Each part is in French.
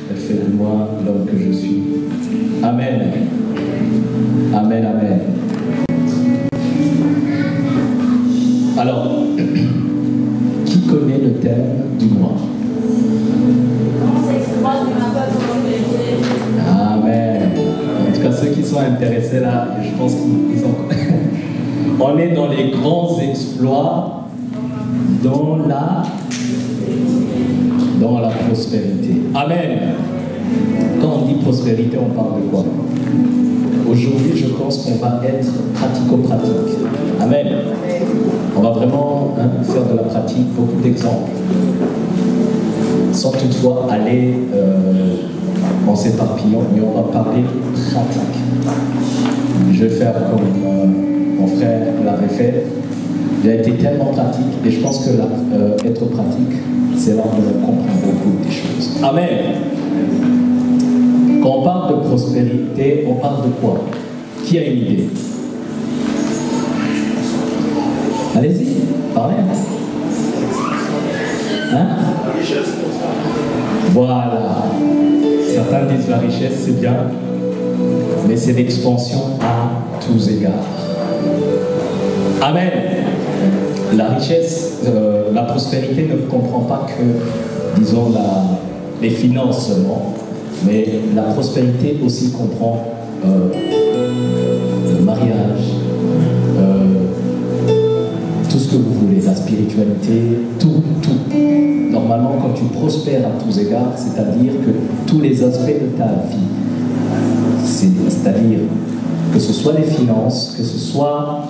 Elle fait de moi l'homme que je suis. Amen. Amen, amen. Alors, qui connaît le thème du mois? Amen. En tout cas, ceux qui sont intéressés là, je pense qu'ils ont... On est dans les grands exploits dans la prospérité. Amen. Quand on dit prospérité, on parle de quoi? Aujourd'hui, je pense qu'on va être pratico-pratique. Amen. On va vraiment faire de la pratique, beaucoup d'exemples, sans toutefois aller en s'éparpillant, mais on va parler pratique. Je vais faire comme mon frère l'avait fait. Il a été tellement pratique, et je pense que être pratique, c'est là où on comprend beaucoup des choses. Amen. Quand on parle de prospérité, on parle de quoi? Qui a une idée? Allez-y, parlez. Hein? La richesse. Voilà. Certains disent la richesse, c'est bien, mais c'est l'expansion à tous égards. Amen. La richesse, la prospérité ne comprend pas que, disons, les finances seulement, mais la prospérité aussi comprend le mariage, tout ce que vous voulez, la spiritualité, tout. Normalement, quand tu prospères à tous égards, c'est-à-dire que tous les aspects de ta vie, c'est-à-dire que ce soit les finances, que ce soit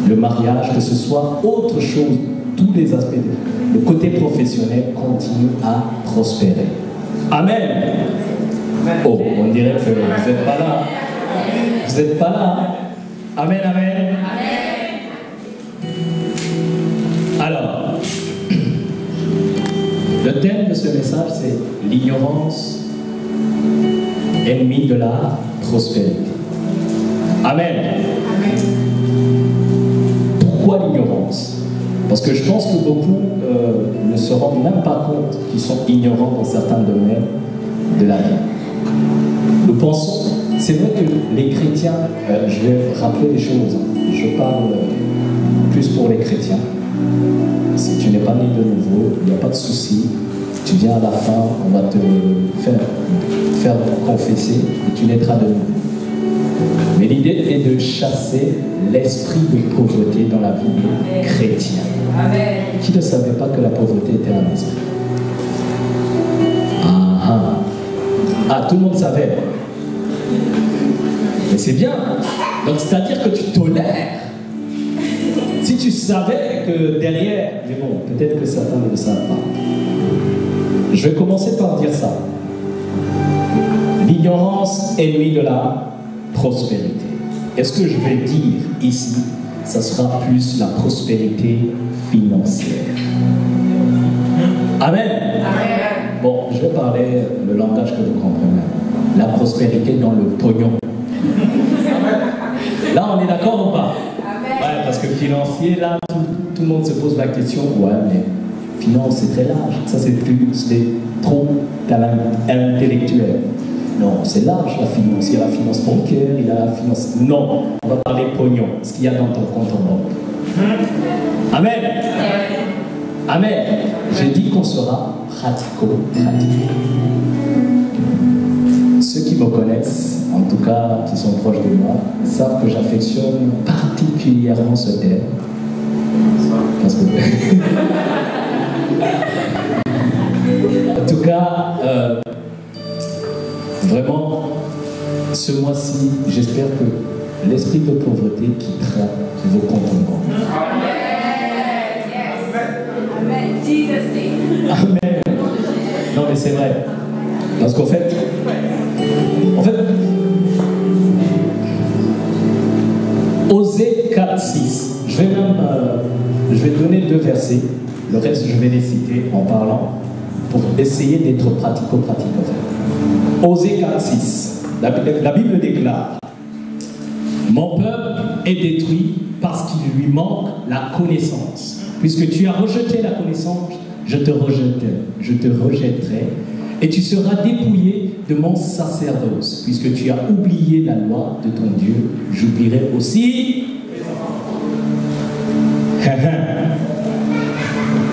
le mariage, que ce soit autre chose, tous les aspects, le côté professionnel continue à prospérer. Amen. Oh, on dirait que vous n'êtes pas là. Vous n'êtes pas là. Amen, amen. Alors, le thème de ce message, c'est l'ignorance, ennemie de la prospérité. Amen. Pourquoi l'ignorance? Parce que je pense que beaucoup ne se rendent même pas compte qu'ils sont ignorants dans certains domaines de la vie. Nous pensons, c'est vrai que les chrétiens, je vais rappeler les choses, je parle plus pour les chrétiens. Si tu n'es pas né de nouveau, il n'y a pas de souci, tu viens à la fin, on va te faire confesser et tu naîtras de nouveau. Mais l'idée est de chasser l'esprit de pauvreté dans la vie chrétienne. Amen. Qui ne savait pas que la pauvreté était un esprit? Ah, tout le monde savait. Mais c'est bien. Donc c'est-à-dire que tu tolères. Si tu savais que derrière, mais bon, peut-être que certains ne le savent pas. Je vais commencer par dire ça. L'ignorance ennemie de la prospérité. Est-ce que je vais dire ici, ça sera plus la prospérité financière? Amen. Amen. Bon, je vais parler le langage que vous comprenez. La prospérité dans le pognon. Là, on est d'accord ou pas? Ouais, parce que financier, là, tout le monde se pose la question, ouais, mais finance, c'est très large. Ça, c'est trop intellectuel. Non, c'est large, la finance. Il y a la finance bancaire, il y a la finance... Non, on va parler pognon, ce qu'il y a dans ton compte en banque. Amen. Amen. J'ai dit qu'on sera pratico-pratique. Ceux qui me connaissent, en tout cas qui sont proches de moi, savent que j'affectionne particulièrement ce thème. Parce que... en tout cas, vraiment, ce mois-ci, j'espère que l'esprit de pauvreté quittera vos comptes en banque. Amen. Non mais c'est vrai. Parce qu'en fait, Osée 4:6. Je vais donner 2 versets. Le reste, je vais les citer en parlant pour essayer d'être pratico-pratique en fait. Osée 4:6. La Bible déclare: mon peuple est détruit par parce qu'il lui manque la connaissance. Puisque tu as rejeté la connaissance, je te rejetterai, et tu seras dépouillé de mon sacerdoce. Puisque tu as oublié la loi de ton Dieu, j'oublierai aussi.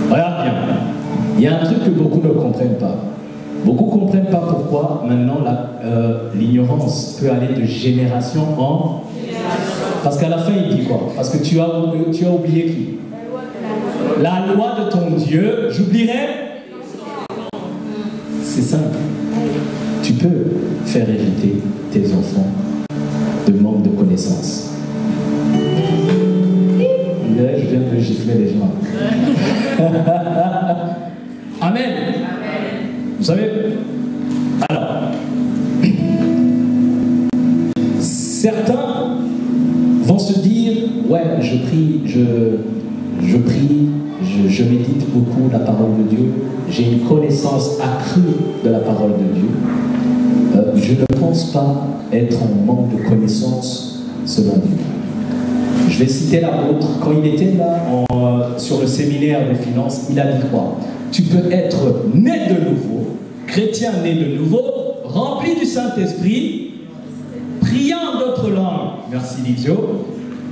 Regarde bien, il y a un truc que beaucoup ne comprennent pas. Beaucoup ne comprennent pas pourquoi maintenant l'ignorance peut aller de génération en... Parce qu'à la fin il dit quoi? Parce que tu as oublié qui? La loi de ton Dieu, j'oublierai. C'est simple. Tu peux faire hériter tes enfants de manque de connaissances. Je viens de gifler les gens. Amen. Vous savez, alors, certains vont se dire, ouais, je prie, je médite beaucoup la parole de Dieu, j'ai une connaissance accrue de la parole de Dieu. Je ne pense pas être en manque de connaissance selon Dieu. Je vais citer l'apôtre, quand il était là sur le séminaire de finances, il a dit quoi? Tu peux être né de nouveau, chrétien né de nouveau, rempli du Saint-Esprit, priant en d'autres langues, merci Livio,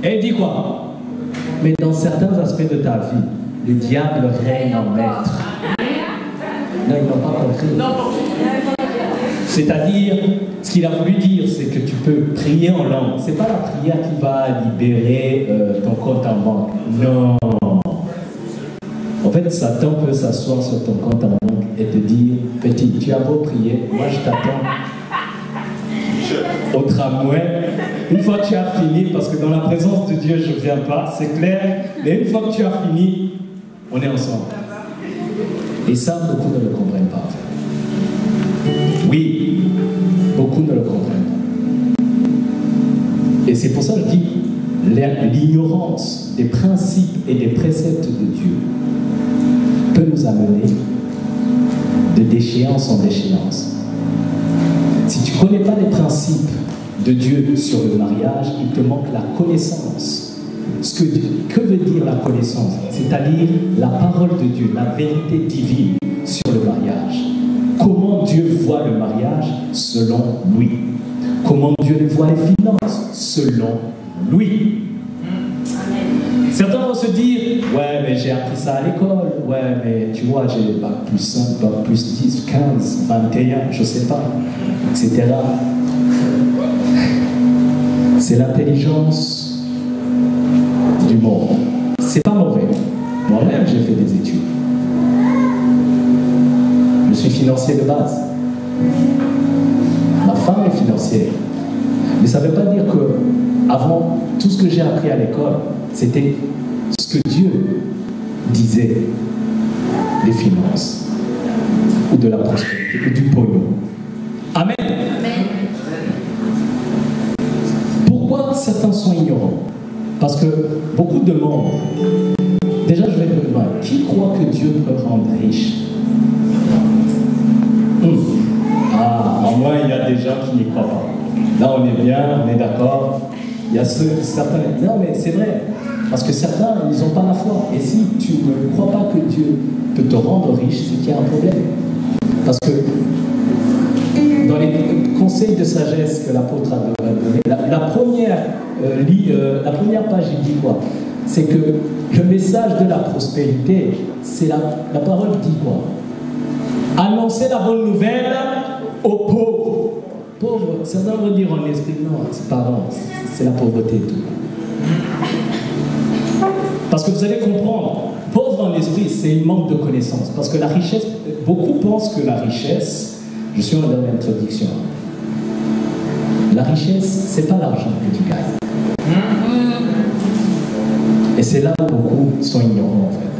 et il dit quoi? Mais dans certains aspects de ta vie, le diable règne en maître. Non, ils n'ont pas compris. C'est-à-dire, ce qu'il a voulu dire, c'est que tu peux prier en langue. Ce n'est pas la prière qui va libérer ton compte en banque. Non. En fait, Satan peut s'asseoir sur ton compte en banque et te dire, petit, tu as beau prier, moi je t'attends au tramway. Une fois que tu as fini, parce que dans la présence de Dieu, je ne viens pas, c'est clair, mais une fois que tu as fini, on est ensemble. Et ça, beaucoup ne le comprennent pas, en fait. Oui, beaucoup ne le comprennent pas. Et c'est pour ça que je dis, l'ignorance des principes et des préceptes de Dieu peut nous amener de déchéance en déchéance. Si tu ne connais pas les principes de Dieu sur le mariage, il te manque la connaissance. Que veut dire la connaissance? C'est-à-dire la parole de Dieu, la vérité divine sur le mariage. Comment Dieu voit le mariage selon lui. Comment Dieu voit les finances selon lui. Certains vont se dire, ouais, mais j'ai appris ça à l'école, ouais, mais tu vois, j'ai bac plus 5, bac plus 10, 15, 21, je sais pas, etc. C'est l'intelligence du monde. C'est pas mauvais. Moi-même, j'ai fait des études. Je suis financier de base. Ma femme est financière. Mais ça ne veut pas dire que, avant, tout ce que j'ai appris à l'école, c'était ce que Dieu disait des finances, ou de la prospérité, ou du pognon. Amen. Pourquoi certains sont ignorants? Parce que beaucoup demandent. Déjà, je vais vous demander, qui croit que Dieu peut rendre riche? Ah, en moins, il y a des gens qui n'y croient pas. Là, on est bien, on est d'accord. Il y a certains... Non, mais c'est vrai. Parce que certains, ils n'ont pas la foi. Et si tu ne crois pas que Dieu peut te rendre riche, c'est qu'il y a un problème. Parce que dans les conseils de sagesse que l'apôtre a donné, la première page, il dit quoi? C'est que le message de la prospérité, c'est la parole dit quoi? Annoncer la bonne nouvelle aux pauvres. Pauvres, ça doit dire en esprit, non, c'est pas vrai, c'est la pauvreté tout. Parce que vous allez comprendre, pauvre en esprit, c'est un manque de connaissance. Parce que la richesse, beaucoup pensent que la richesse, je suis dans l'introduction, la richesse, c'est pas l'argent que tu gagnes. Et c'est là où beaucoup sont ignorants en fait.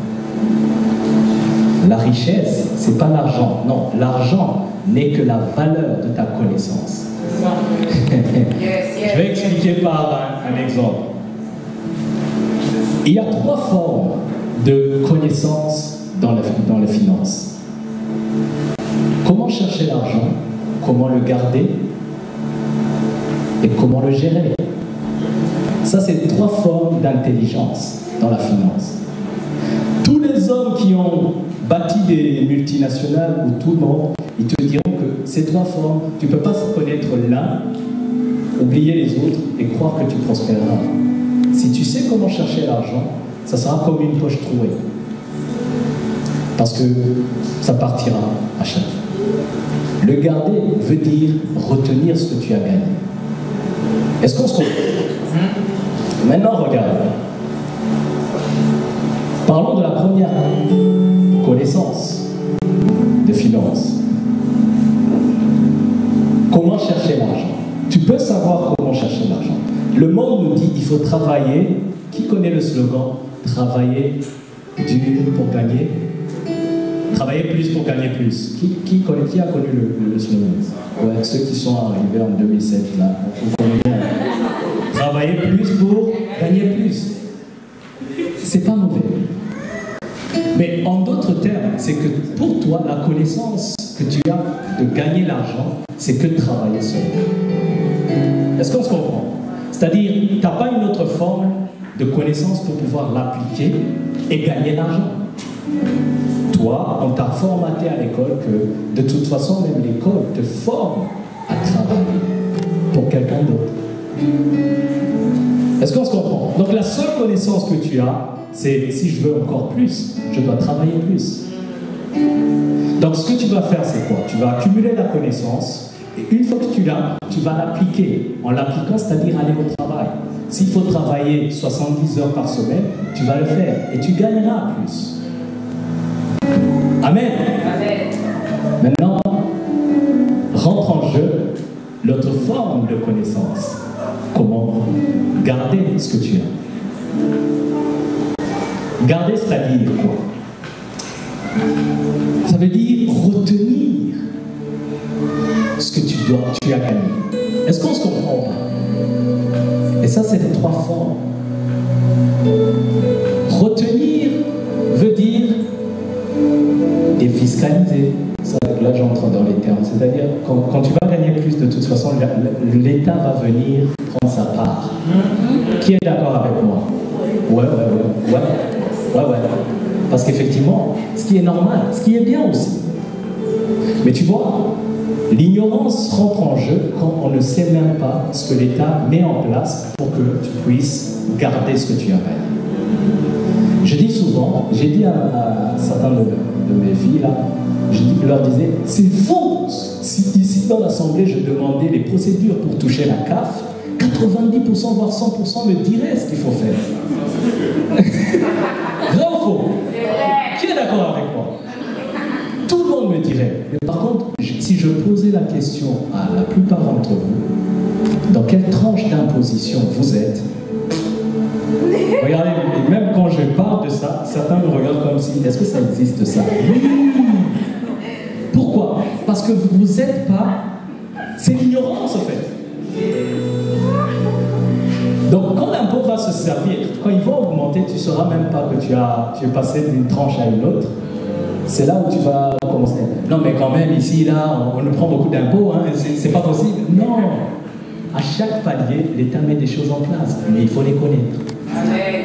La richesse, c'est pas l'argent. Non, l'argent n'est que la valeur de ta connaissance. Je vais expliquer par un exemple. Il y a 3 formes de connaissance dans les finances. Comment chercher l'argent, comment le garder et comment le gérer. Ça, c'est 3 formes d'intelligence dans la finance. Tous les hommes qui ont bâti des multinationales ou tout le monde, ils te diront que ces 3 formes, tu ne peux pas connaître l'un, oublier les autres et croire que tu prospéreras. Si tu sais comment chercher l'argent, ça sera comme une poche trouée. Parce que ça partira à chaque fois. Le garder veut dire retenir ce que tu as gagné. Est-ce qu'on se comprend? Maintenant, regarde. Parlons de la première connaissance de finance. Comment chercher l'argent? Tu peux savoir comment chercher l'argent. Le monde nous dit qu'il faut travailler. Qui connaît le slogan? Travailler dur pour gagner. Travailler plus pour gagner plus. Qui a connu le slogan? Ouais, ceux qui sont arrivés en 2007 là. Travailler plus pour gagner plus. C'est pas mauvais. Mais en d'autres termes, c'est que pour toi, la connaissance que tu as de gagner l'argent, c'est que de travailler seul. Est-ce qu'on se comprend? C'est-à-dire, tu n'as pas une autre forme de connaissance pour pouvoir l'appliquer et gagner l'argent. Toi, on t'a formaté à l'école que, de toute façon, même l'école te forme à travailler pour quelqu'un d'autre. Est-ce qu'on se comprend? Donc la seule connaissance que tu as, c'est si je veux encore plus, je dois travailler plus. Donc ce que tu vas faire, c'est quoi? Tu vas accumuler la connaissance et une fois que tu l'as, tu vas l'appliquer. En l'appliquant, c'est-à-dire aller au travail. S'il faut travailler 70 heures par semaine, tu vas le faire et tu gagneras plus. Amen. Maintenant, rentre en jeu l'autre forme de connaissance. Comment garder ce que tu as. Garder, c'est-à-dire quoi? Ça veut dire retenir ce que tu as gagné. Est-ce qu'on se comprend? Et ça, c'est les 3 formes. Retenir veut dire défiscaliser. Ça, là, j'entre dans les termes. C'est-à-dire, quand tu vas gagner plus, de toute façon, l'État va venir prendre sa part. Qui est d'accord avec moi? Ouais. Parce qu'effectivement, ce qui est normal, ce qui est bien aussi. Mais tu vois, l'ignorance rentre en jeu quand on ne sait même pas ce que l'État met en place pour que tu puisses garder ce que tu as gagné. Je dis souvent, j'ai dit à certains de mes filles là, je leur disais, c'est faux. Si ici dans l'Assemblée, je demandais les procédures pour toucher la CAF, 90% voire 100% me diraient ce qu'il faut faire. Vrai ou faux? Qui est d'accord avec moi? Tout le monde me dirait. Mais par contre, si je posais la question à la plupart d'entre vous, dans quelle tranche d'imposition vous êtes? Regardez, même quand je parle de ça, certains me regardent comme si, est-ce que ça existe ça? Pourquoi? Parce que vous n'êtes pas, c'est l'ignorance en fait. Donc quand l'impôt va se servir, quand il va augmenter, tu ne sauras même pas que tu es passé d'une tranche à une autre. C'est là où tu vas commencer. Non mais quand même ici, là, on nous prend beaucoup d'impôts, hein, c'est pas possible. Non, à chaque palier, l'État met des choses en place, mais il faut les connaître. Amen.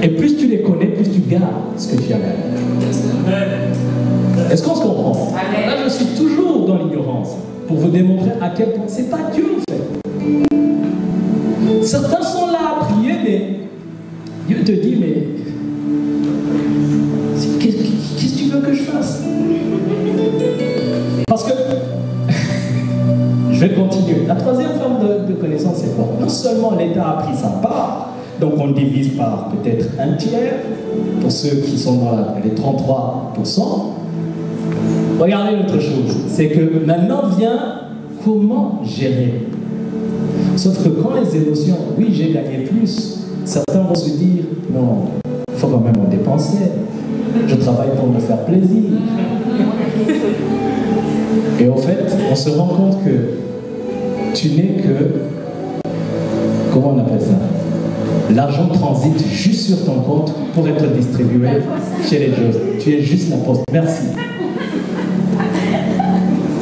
Et plus tu les connais, plus tu gardes ce que tu as gagné. Est-ce qu'on se comprend? Amen. Là, je suis toujours dans l'ignorance pour vous démontrer à quel point c'est pas Dieu en fait. Certains sont là à prier, mais Dieu te dit, mais qu'est-ce que tu veux que je fasse? Parce que je vais continuer. La troisième forme de connaissance, c'est quoi? Non seulement l'État a pris sa part, donc on divise par peut-être un tiers, pour ceux qui sont dans les 33%. Regardez l'autre chose, c'est que maintenant vient comment gérer. Sauf que quand les émotions, oui j'ai gagné plus, certains vont se dire, non, il faut quand même en dépenser, je travaille pour me faire plaisir. Et au fait, on se rend compte que tu n'es que, comment on appelle ça? L'argent transite juste sur ton compte pour être distribué chez les choses. Tu es juste la poste. Merci.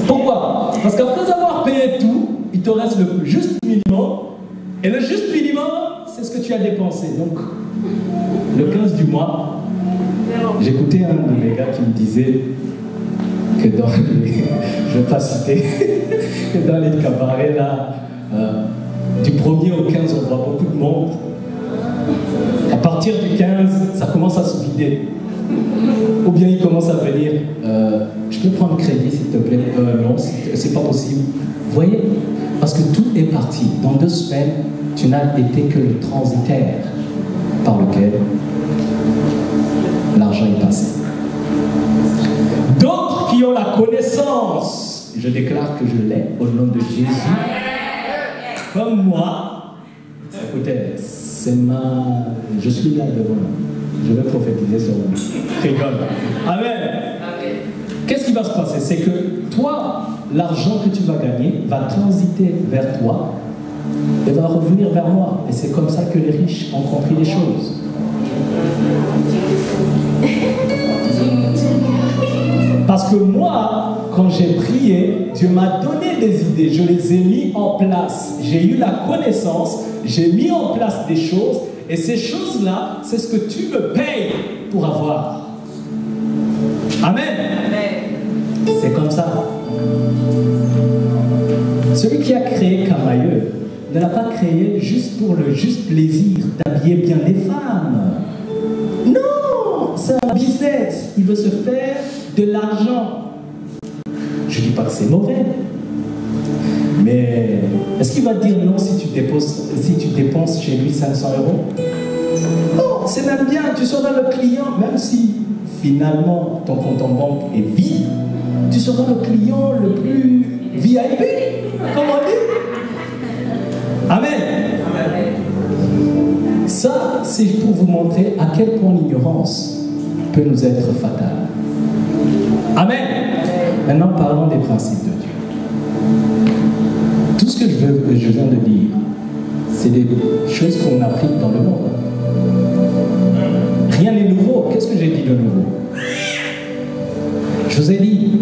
Pourquoi? Parce qu'après avoir payé tout, il te reste le juste minimum Et le juste minimum, c'est ce que tu as dépensé. Donc, le 15 du mois, j'écoutais un de mes gars qui me disait que dans les, je ne vais pas citer, que dans les cabarets là, du 1er au 15, on voit beaucoup de monde. À partir du 15, ça commence à se vider. Ou bien il commence à venir, je peux prendre crédit s'il te plaît? Non, c'est pas possible. Vous voyez? Parce que tout est parti. Dans 2 semaines, tu n'as été que le transitaire par lequel l'argent est passé. D'autres qui ont la connaissance, je déclare que je l'ai au nom de Jésus, comme moi, écoutez, je suis là devant. Je vais prophétiser sur vous. Rigole. Amen. Qu'est-ce qui va se passer? C'est que toi, l'argent que tu vas gagner va transiter vers toi et va revenir vers moi. Et c'est comme ça que les riches ont compris les choses. Parce que moi, quand j'ai prié, Dieu m'a donné des idées, je les ai mis en place. J'ai eu la connaissance, j'ai mis en place des choses, et ces choses-là, c'est ce que tu me payes pour avoir. Amen. C'est comme ça. Celui qui a créé Camailleux ne l'a pas créé juste pour le juste plaisir d'habiller bien les femmes. Non, c'est un business. Il veut se faire de l'argent. Je ne dis pas que c'est mauvais. Mais est-ce qu'il va dire non si tu dépenses chez lui 500 €? Non, c'est même bien. Tu seras le client, même si finalement ton compte en banque est vide, tu seras le client le plus VIP, comme on dit. Amen. Ça, c'est pour vous montrer à quel point l'ignorance peut nous être fatale. Amen. Maintenant, parlons des principes de Dieu. Tout ce que je viens de dire, c'est des choses qu'on applique dans le monde. Rien n'est nouveau. Qu'est-ce que j'ai dit de nouveau? Je vous ai dit,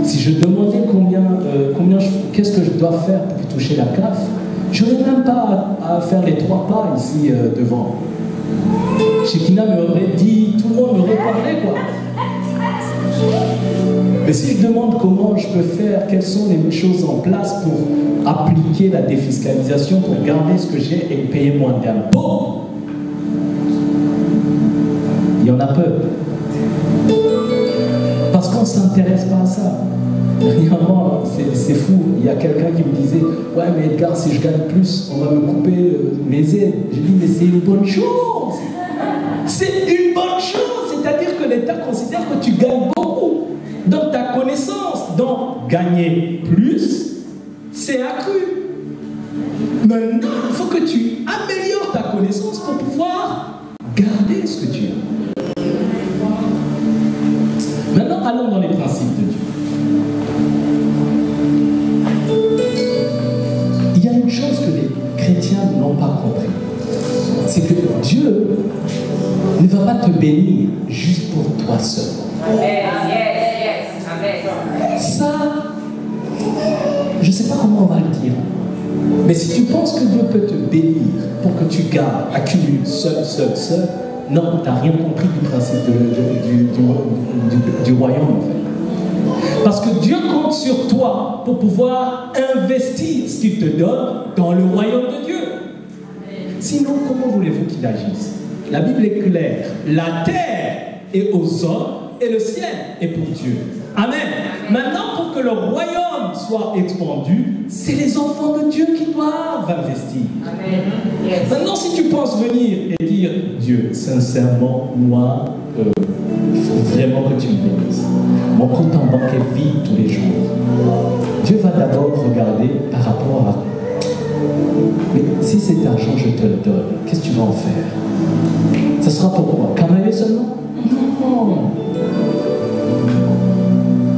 si je demandais qu'est-ce que je dois faire pour toucher la CAF, je n'aurais même pas à faire les 3 pas ici devant. Shekina m'aurait dit, tout le monde m'aurait parlé, quoi. Mais si je demande comment je peux faire, quelles sont les choses en place pour appliquer la défiscalisation, pour garder ce que j'ai et payer moins d'impôts, il y en a peu. Parce qu'on ne s'intéresse pas à ça. Dernièrement, c'est fou, il y a quelqu'un qui me disait « Ouais, mais Edgar, si je gagne plus, on va me couper mes aides. » J'ai dit « Mais c'est une bonne chose. C'est une bonne chose. C'est-à-dire que l'État considère que tu gagnes beaucoup. Donc ta connaissance, donc gagner plus, c'est accru. Maintenant, il faut que tu améliores ta connaissance pour pouvoir garder ce que tu as. Maintenant, allons dans les principes de Dieu. Il y a une chose que les chrétiens n'ont pas compris. C'est que Dieu ne va pas te bénir juste pour toi seul. Ça, je ne sais pas comment on va le dire. Mais si tu penses que Dieu peut te bénir pour que tu gardes, accumules seul, non, tu n'as rien compris du principe du royaume, en fait. Parce que Dieu compte sur toi pour pouvoir investir ce qu'il te donne dans le royaume de Dieu. Sinon, comment voulez-vous qu'il agisse? La Bible est claire. La terre est aux hommes et le ciel est pour Dieu. Amen. Maintenant, pour que le royaume soit expandu, c'est les enfants de Dieu qui doivent investir. Amen. Yes. Maintenant, si tu penses venir et dire, Dieu, sincèrement, moi, il faut vraiment que tu me bénisses. Mon compte en banque est vide tous les jours. Dieu va d'abord regarder par rapport à... Mais si cet argent, je te le donne, qu'est-ce que tu vas en faire? Ça sera pour quoi? Camailleux seulement? Non.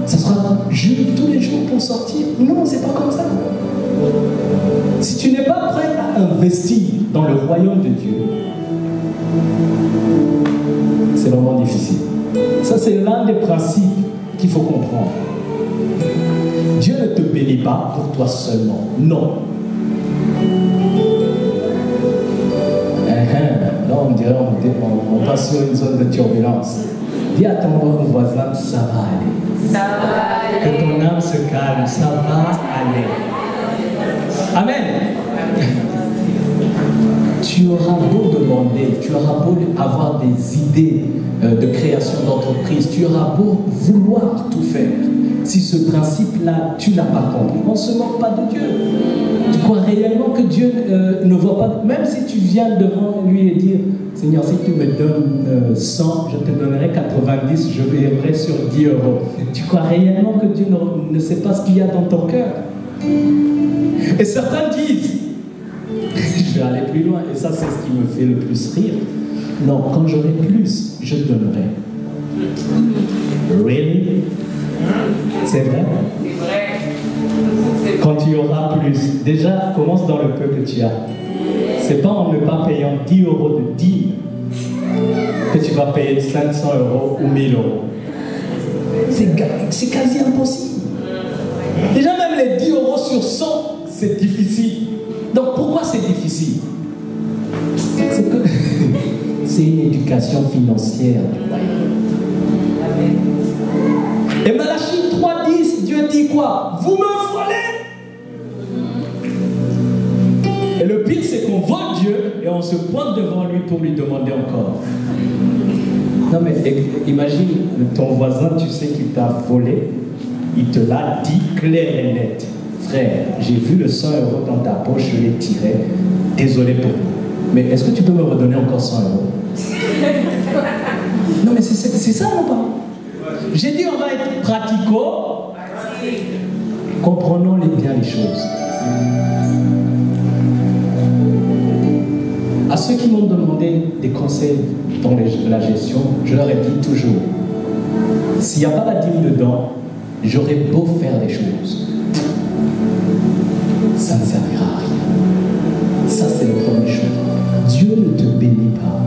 Ça sera juste tous les jours pour sortir? Non, c'est pas comme ça. Si tu n'es pas prêt à investir dans le royaume de Dieu, c'est vraiment difficile. Ça, c'est l'un des principes qu'il faut comprendre. Dieu ne te bénit pas pour toi seulement. Non. on dirait on passe sur une zone de turbulence. Dis à ton voisin, ça va aller. Ça va aller. Que ton âme se calme, ça va aller. Amen. Tu auras beau demander, tu auras beau avoir des idées de création d'entreprise, tu auras beau vouloir tout faire. Si ce principe-là, tu n'as pas compris, on ne se moque pas de Dieu. Tu crois réellement que Dieu ne voit pas, même si tu viens devant lui et dire, Seigneur, si tu me donnes 100, je te donnerai 90, je verrai sur 10 euros. Tu crois réellement que Dieu ne sait pas ce qu'il y a dans ton cœur? Et certains disent, je vais aller plus loin, et ça c'est ce qui me fait le plus rire. Non, quand j'aurai plus, je donnerai. Really? C'est vrai? C'est vrai. Quand tu auras plus, déjà commence dans le peu que tu as. C'est pas en ne pas payant 10 euros de dîme que tu vas payer 500 euros ou 1000 euros. C'est quasi impossible. Déjà même les 10 euros sur 100, c'est difficile. Donc pourquoi c'est difficile? C'est que c'est une éducation financière du royaume. Et Malachie 3,10, Dieu dit quoi? Vous me volez. Et le pire, c'est qu'on vole Dieu et on se pointe devant lui pour lui demander encore. Non mais imagine ton voisin, tu sais qu'il t'a volé, il te l'a dit clair et net. Frère, j'ai vu le 100 euros dans ta poche, je l'ai tiré, désolé pour vous. Mais est-ce que tu peux me redonner encore 100 euros? Non mais c'est ça ou pas? J'ai dit on va être pratico. Comprenons bien les choses. À ceux qui m'ont demandé des conseils dans la gestion, je leur ai dit toujours, s'il n'y a pas la dîme dedans, j'aurais beau faire des choses, ça ne servira à rien. Ça c'est la première chose. Dieu ne te bénit pas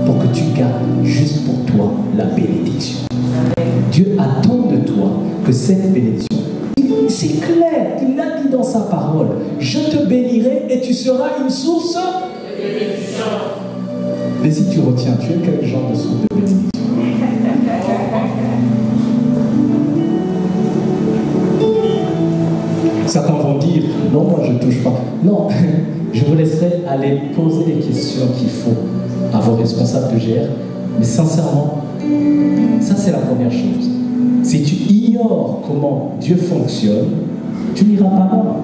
pour que tu gardes juste pour toi la bénédiction. Dieu attend de toi que cette bénédiction, c'est clair, il l'a dit dans sa parole, je te bénirai et tu seras une source de bénédiction. Mais si tu retiens, tu es quel genre de source de bénédiction? Certains vont dire, non, moi je ne touche pas. Non, je vous laisserai aller poser les questions qu'il faut à vos responsables de GR, mais sincèrement, ça c'est la première chose. Si tu ignores comment Dieu fonctionne, tu n'iras pas loin.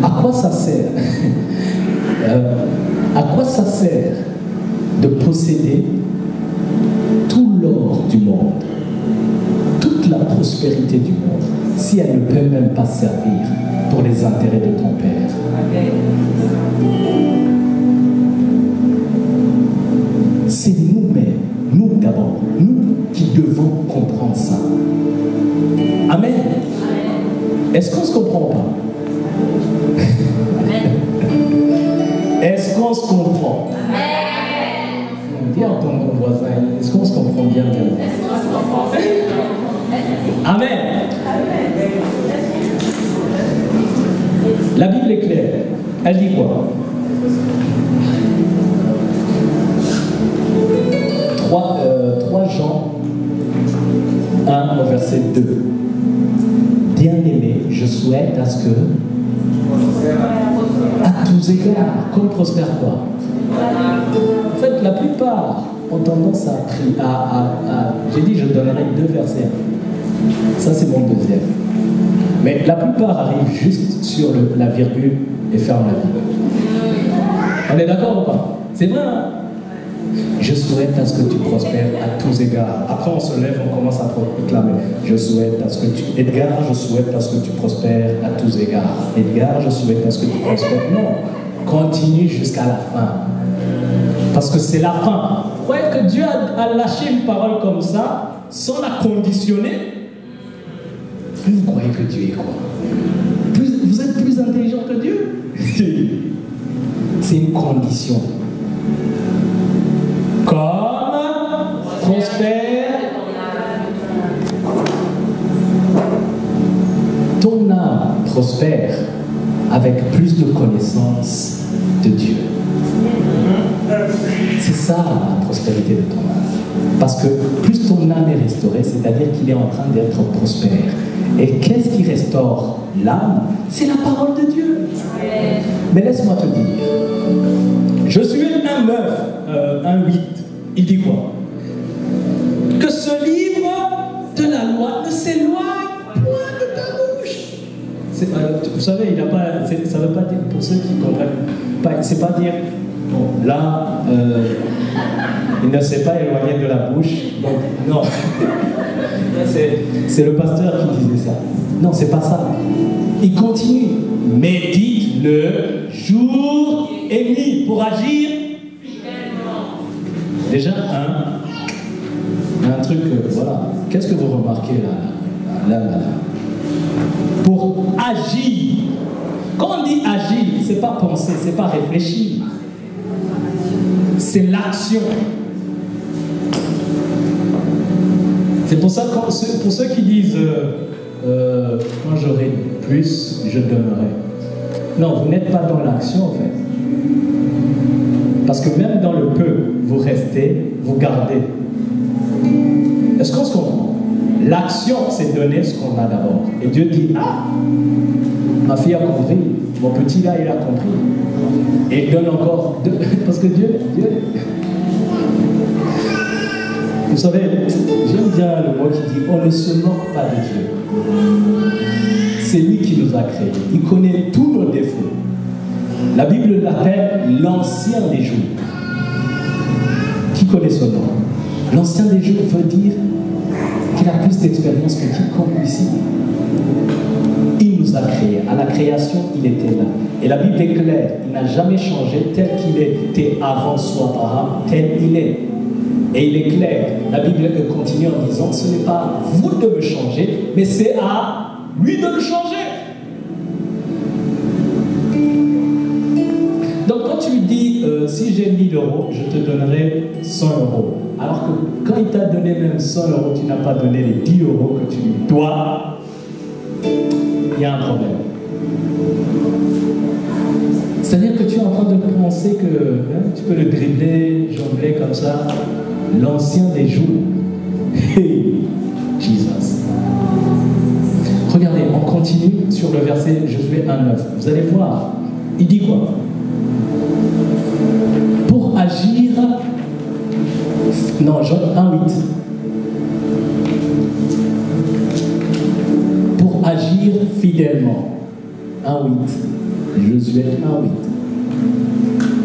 À quoi ça sert? À quoi ça sert de posséder tout l'or du monde, toute la prospérité du monde, si elle ne peut même pas servir pour les intérêts de ton Père? C'est nous-mêmes, nous d'abord, nous qui devons comprendre ça. Amen. Est-ce qu'on se comprend pas? Est-ce qu'on se comprend? Dis à ton voisin, est-ce qu'on se comprend bien? Amen. La Bible est claire. Elle dit quoi? 3 Jean 1 au verset 2. Bien-aimé, je souhaite à ce que, à tous égards, qu'on prospère quoi? En fait, la plupart ont tendance à prier. J'ai dit, je donnerai 2 versets. Ça, c'est mon deuxième. Mais la plupart arrivent juste sur la virgule et ferment la Bible. On est d'accord ou pas? C'est vrai, hein? Je souhaite à ce que tu prospères à tous égards. Après, on se lève, on commence à proclamer. Je souhaite à ce que tu... Edgar, je souhaite à ce que tu prospères à tous égards. Edgar, je souhaite à ce que tu prospères. Non, continue jusqu'à la fin. Parce que c'est la fin. Vous croyez que Dieu a lâché une parole comme ça, sans la conditionner? Vous croyez que Dieu est quoi? Vous êtes plus intelligent que Dieu? C'est une condition. Comme prospère ton âme prospère avec plus de connaissance de Dieu. ça la prospérité de ton âme. Parce que plus ton âme est restaurée, c'est-à-dire qu'il est en train d'être prospère. Et qu'est-ce qui restaure l'âme? C'est la parole de Dieu. Mais laisse-moi te dire, je suis un 9, un 8. Il dit quoi? Que ce livre de la loi ne s'éloigne point de ta bouche. Vous savez, il a pas, ça ne veut pas dire, pour ceux qui ne comprennent pas, c'est pas dire, bon, là, il ne s'est pas éloigné de la bouche, donc non. C'est le pasteur qui disait ça. Non, c'est pas ça. Il continue. Médite-le jour et nuit pour agir fidèlement. Déjà, un truc, voilà. Qu'est-ce que vous remarquez là? Pour agir. Quand on dit agir, c'est pas penser, c'est pas réfléchir. C'est l'action. C'est pour ça, pour ceux qui disent quand j'aurai plus, je donnerai. Non, vous n'êtes pas dans l'action en fait. Parce que même dans le peu, vous restez, vous gardez. Est-ce qu'on se comprend? L'action, c'est donner ce qu'on a d'abord. Et Dieu dit, ah, ma fille a compris, mon petit là, il a compris. Et il donne encore, parce que Dieu. Vous savez, j'aime bien le mot qui dit, on ne se moque pas de Dieu. C'est lui qui nous a créés. Il connaît tous nos défauts. La Bible l'appelle l'ancien des jours. Qui connaît son nom? L'ancien des jours veut dire qu'il a plus d'expérience que quiconque ici. Il nous a créés. À la création, il était là. Et la Bible est claire. Il n'a jamais changé tel qu'il était avant soi, Abraham, tel il est. Et il est clair. La Bible continue en disant, ce n'est pas vous de me changer, mais c'est à lui de me changer. Donc quand tu lui dis, si j'ai 1000 euros, je te donnerai 100 euros. Alors que quand il t'a donné même 100 euros, tu n'as pas donné les 10 euros que tu lui dois, il y a un problème. C'est-à-dire que tu es en train de penser que tu peux le dribbler, jongler comme ça. L'ancien des jours. Hey, Jesus. Regardez, on continue sur le verset Josué 1,9. Vous allez voir, il dit quoi? Pour agir... Non, Jean 1,8. Pour agir fidèlement. 1,8. Josué 1,8.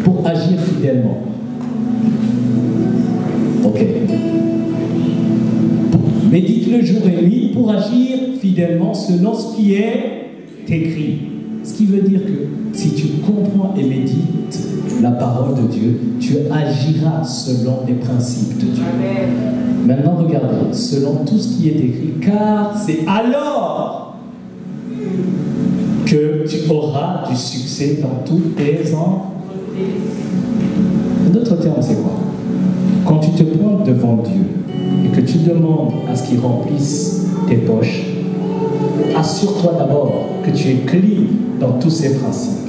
Pour agir fidèlement. Ok. Médite le jour et nuit pour agir fidèlement selon ce qui est écrit. Ce qui veut dire que si tu comprends et médites la parole de Dieu, tu agiras selon les principes de Dieu. Amen. Maintenant, regardez, selon tout ce qui est écrit, car c'est alors que tu auras du succès dans tous tes ans. En d'autres termes, c'est quoi? Quand tu te prends devant Dieu et que tu demandes à ce qu'il remplisse tes poches, assure-toi d'abord que tu es clean dans tous ces principes.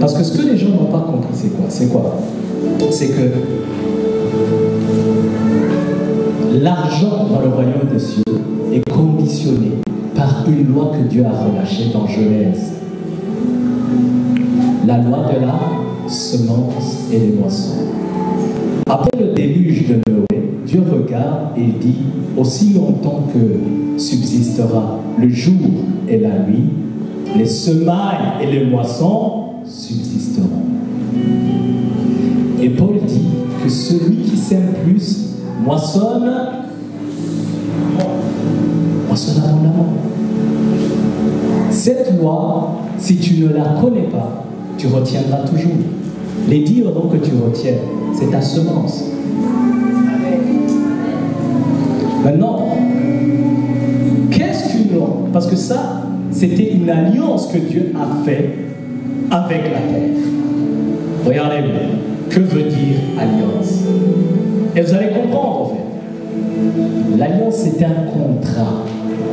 Parce que ce que les gens n'ont pas compris, c'est quoi? C'est quoi? C'est que l'argent dans le royaume des cieux est conditionné par une loi que Dieu a relâchée dans Genèse. La loi de la semence et des moissons. Après le déluge de Noé, Dieu regarde et il dit, aussi longtemps que subsistera le jour et la nuit, les semailles et les moissons subsisteront. Et Paul dit que celui qui sème plus moissonne abondamment. Cette loi, si tu ne la connais pas, tu retiendras toujours. Les 10 euros que tu retiens, c'est ta semence. Maintenant, qu'est-ce qu'une loi? Parce que ça, c'était une alliance que Dieu a faite avec la terre. Regardez bien, que veut dire alliance? Et vous allez comprendre en fait. L'alliance, c'est un contrat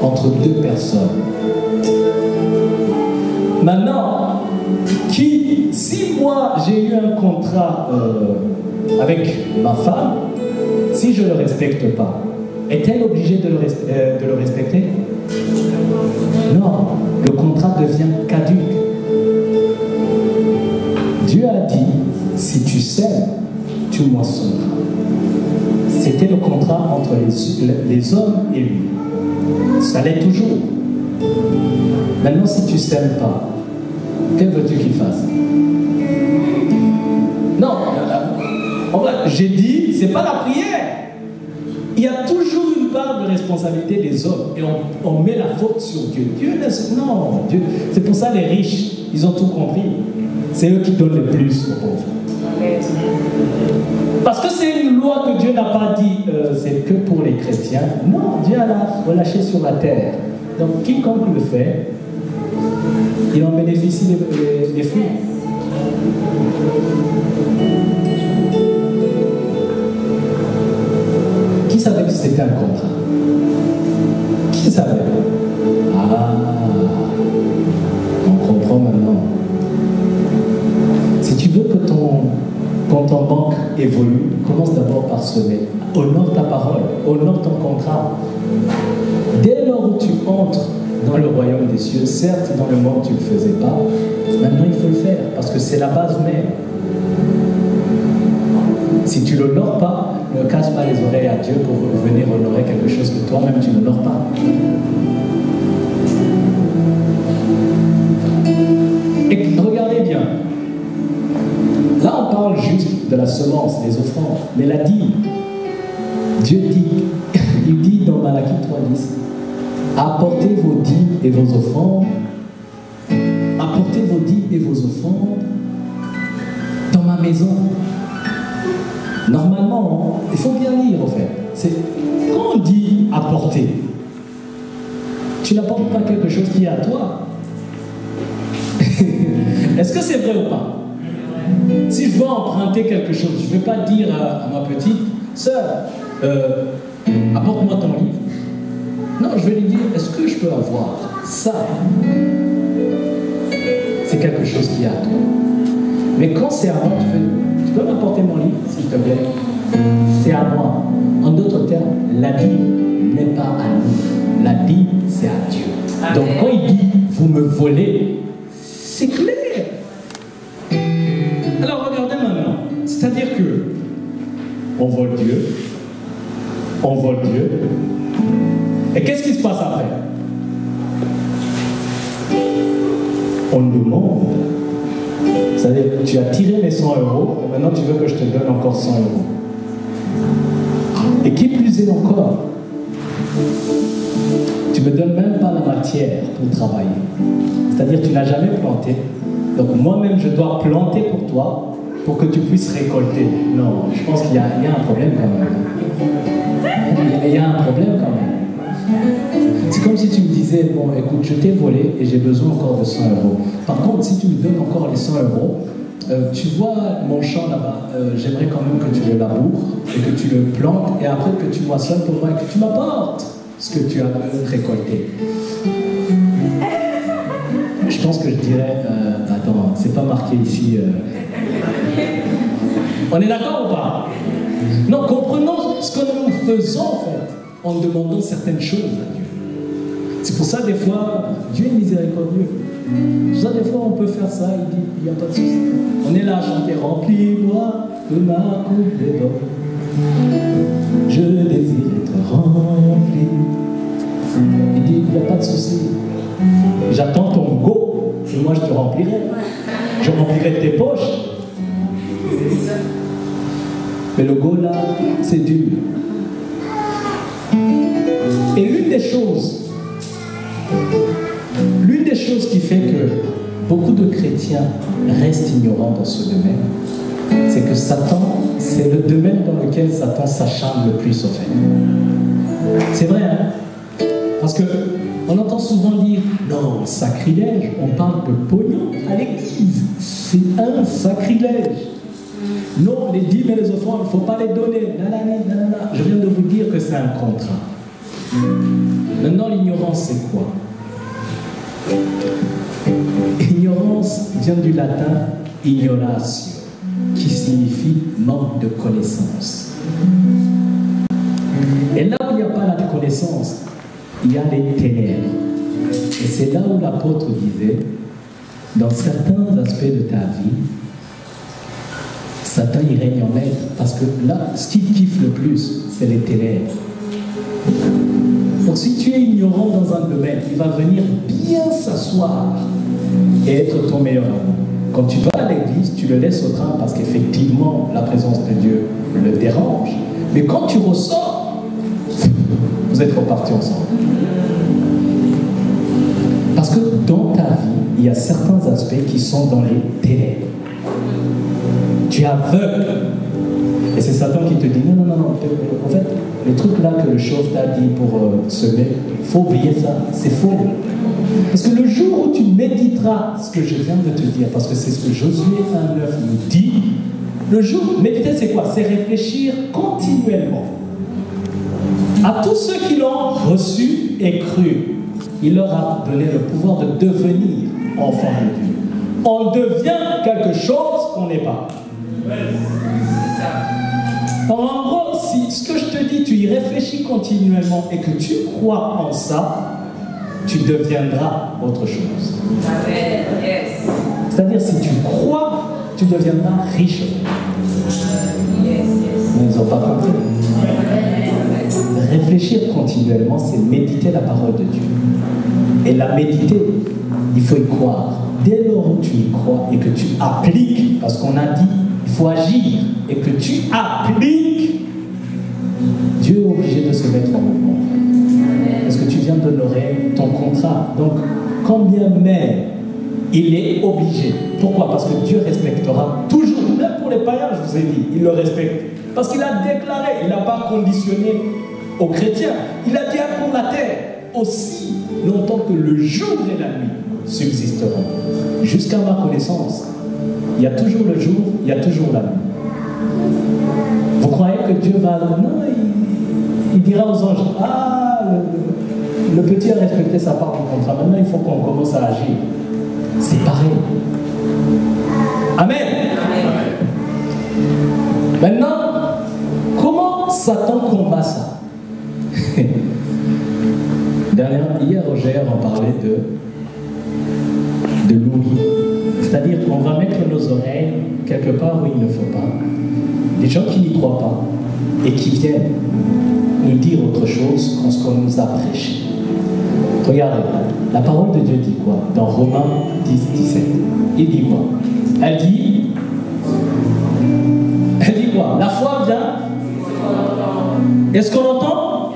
entre deux personnes. Maintenant, si moi j'ai eu un contrat avec ma femme, si je ne le respecte pas, est-elle obligée de le respecter? Non, le contrat devient caduque. Dieu a dit, si tu sèmes, tu moissonneras. C'était le contrat entre les hommes et lui. Ça l'est toujours. Maintenant, si tu ne sèmes pas, que veux-tu qu'il fasse? Non, en vrai, j'ai dit, c'est pas la prière. Il y a toujours une part de responsabilité des hommes et on met la faute sur Dieu. Non, Dieu. C'est pour ça les riches, ils ont tout compris. C'est eux qui donnent le plus aux pauvres. Parce que c'est une loi que Dieu n'a pas dit, c'est que pour les chrétiens. Non, Dieu a relâché sur la terre. Donc quiconque le fait, il en bénéficie des fruits. Qui savait que c'était un contrat? Qui savait? Ah, on comprend maintenant. Si tu veux que ton compte en banque évolue, commence d'abord par semer. Honore ta parole, honore ton contrat. Dès lors où tu entres dans le royaume des cieux, certes dans le monde tu ne le faisais pas, maintenant il faut le faire, parce que c'est la base même. Si tu ne l'honores pas, ne casse pas les oreilles à Dieu pour venir honorer quelque chose que toi-même tu n'honores pas. Et regardez bien, là on parle juste de la semence, des offrandes, mais la dîme. Dieu dit, il dit dans Malachie 3:10, apportez vos dîmes et vos offrandes, apportez vos dîmes et vos offrandes dans ma maison. Normalement, il faut bien lire en fait. Quand on dit apporter, tu n'apportes pas quelque chose qui est à toi. Est-ce que c'est vrai ou pas? Si je veux emprunter quelque chose, je ne vais pas dire à ma petite sœur, apporte-moi ton livre. Non, je vais lui dire, est-ce que je peux avoir ça? C'est quelque chose qui est à toi. Mais quand c'est à moi, tu peux m'apporter mon livre, s'il te plaît? C'est à moi. En d'autres termes, la dîme n'est pas à nous. La dîme, c'est à Dieu. Donc quand il dit, vous me volez, c'est clair. Alors regardez maintenant. C'est-à-dire que on vole Dieu. On vole Dieu. Et qu'est-ce qui se passe après? On demande. C'est-à-dire, tu as tiré mes 100 €, et maintenant tu veux que je te donne encore 100 €. Et qui plus est encore, tu ne me donnes même pas la matière pour travailler. C'est-à-dire, tu n'as jamais planté. Donc moi-même, je dois planter pour toi, pour que tu puisses récolter. Non, je pense qu'il y a un problème quand même. Il y a un problème quand même. C'est comme si tu me disais, bon, écoute, je t'ai volé et j'ai besoin encore de 100 €. Par contre, si tu me donnes encore les 100 €, tu vois mon champ là-bas, j'aimerais quand même que tu le laboures et que tu le plantes et après que tu moissonnes pour moi et que tu m'apportes ce que tu as récolté. Je pense que je dirais, attends, c'est pas marqué ici. On est d'accord ou pas? Non, comprenons ce que nous faisons en fait, en demandant certaines choses à Dieu. C'est pour ça des fois, Dieu est miséricordieux. C'est pour ça des fois on peut faire ça, il dit, il n'y a pas de souci. On est là à chanter, remplis-moi de ma coupe d'or. Je désire être rempli. Il dit, il n'y a pas de souci. J'attends ton go, et moi je te remplirai. Je remplirai tes poches. Mais le go là, c'est dur. Et l'une des choses qui fait que beaucoup de chrétiens restent ignorants dans ce domaine, c'est que Satan, c'est le domaine dans lequel Satan s'acharne le plus, en fait. C'est vrai, hein? Parce que on entend souvent dire, non, sacrilège, on parle de pognon à l'église. C'est un sacrilège. Non, les dîmes et les offrandes, il ne faut pas les donner. Nanana. Je viens de vous dire que c'est un contrat. Maintenant, l'ignorance, c'est quoi? Ignorance vient du latin ignoratio, qui signifie manque de connaissance. Et là où il n'y a pas la connaissance, il y a les ténèbres. Et c'est là où l'apôtre disait, dans certains aspects de ta vie, Satan il règne en maître. Parce que là, ce qu'il kiffe le plus, c'est les ténèbres. Donc si tu es ignorant dans un domaine, il va venir bien s'asseoir et être ton meilleur ami. Quand tu vas à l'église, tu le laisses au train parce qu'effectivement, la présence de Dieu le dérange. Mais quand tu ressors, vous êtes repartis ensemble. Parce que dans ta vie, il y a certains aspects qui sont dans les ténèbres. Tu es aveugle. Et c'est Satan qui te dit, non, en fait, le truc là que le chauve t'a dit pour semer, il faut oublier ça, c'est faux. Parce que le jour où tu méditeras ce que je viens de te dire, parce que c'est ce que Josué 1,9 nous dit, le jour, méditer c'est quoi? C'est réfléchir continuellement. À tous ceux qui l'ont reçu et cru, il leur a donné le pouvoir de devenir enfants de Dieu. On devient quelque chose qu'on n'est pas. En gros, si ce que je te dis, tu y réfléchis continuellement et que tu crois en ça, tu deviendras autre chose. C'est-à-dire, si tu crois, tu deviendras riche. Ils n'ont pas compris. Réfléchir continuellement, c'est méditer la parole de Dieu. Et la méditer, il faut y croire. Dès lors où tu y crois et que tu appliques, parce qu'on a dit, il faut agir, et que tu appliques, Dieu est obligé de se mettre en mouvement. Parce que tu viens d'honorer ton contrat. Donc, quand bien même, il est obligé. Pourquoi? Parce que Dieu respectera toujours, même pour les païens, je vous ai dit, il le respecte. Parce qu'il a déclaré, il n'a pas conditionné aux chrétiens. Il a dit pour la terre, aussi longtemps que le jour et la nuit subsisteront. Jusqu'à ma connaissance, il y a toujours le jour, il y a toujours la nuit. Vous croyez que Dieu va... Non, il dira aux anges, ah, le petit a respecté sa part du contrat, maintenant il faut qu'on commence à agir. C'est pareil. Amen. Maintenant, comment Satan combat ça? Hier, Roger en parlait de l'ouïe. C'est-à-dire qu'on va mettre nos oreilles quelque part où il ne faut pas. Les gens qui n'y croient pas et qui viennent nous dire autre chose que ce qu'on nous a prêché. Regardez, la parole de Dieu dit quoi? Dans Romains 10, 17. Il dit quoi? Elle dit quoi? La foi vient. Est-ce qu'on entend?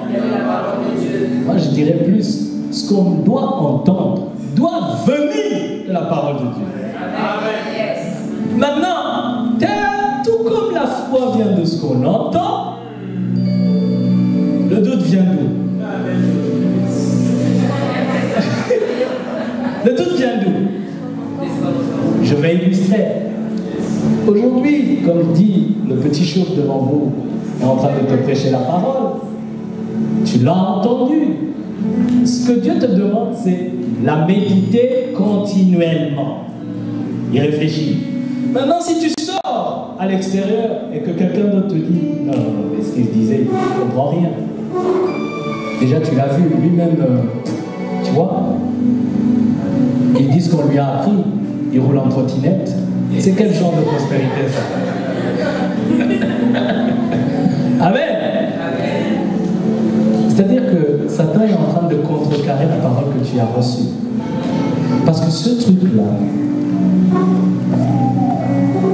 Moi je dirais plus, ce qu'on doit entendre doit venir de la parole de Dieu. Amen. Maintenant, tout comme la foi vient de ce qu'on entend, le doute vient d'où? Le doute vient d'où? Je vais illustrer. Aujourd'hui, comme dit le petit chauve devant vous, est en train de te prêcher la parole, tu l'as entendu. Ce que Dieu te demande, c'est la méditer continuellement. Il réfléchit. Maintenant, si tu sors à l'extérieur et que quelqu'un d'autre te dit non, mais ce qu'il disait, il ne comprend rien. Déjà, tu l'as vu, lui-même, tu vois, il dit ce qu'on lui a appris, il roule en trottinette. C'est quel genre de prospérité ça? Amen. C'est-à-dire que Satan est en train de contrecarrer la parole que tu as reçue. Parce que ce truc-là,